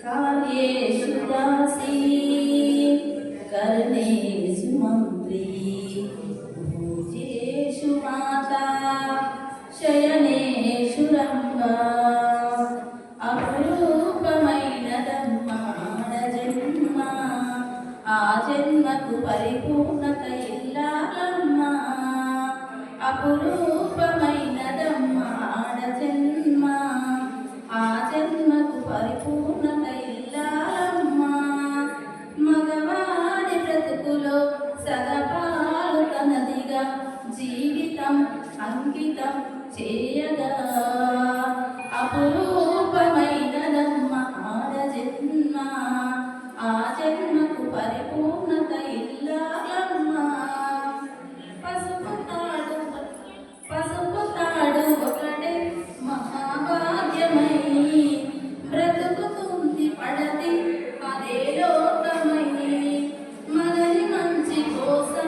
कार्येषु दासी कर्णेषु मन्त्री भोजेषु माता शयनेषु रम्भा अपरूपమైనదమ్మా జన్మ ఆ జన్మకు పరిపూర్ణత ఇల్లాలమ్మా అపురూపమైనదమ్మా జన్మ ఆ జన్మకు పరిపూర్ణత ఇల్లాలమ్మా మగవాడి బ్రతుకులో సగపాలు తనదిగా జీవితం అంకితం చేయగా అపురూపమైనదమ్మా జన్మ ఆ జన్మకు పరిపూర్ణత ఇల్లాల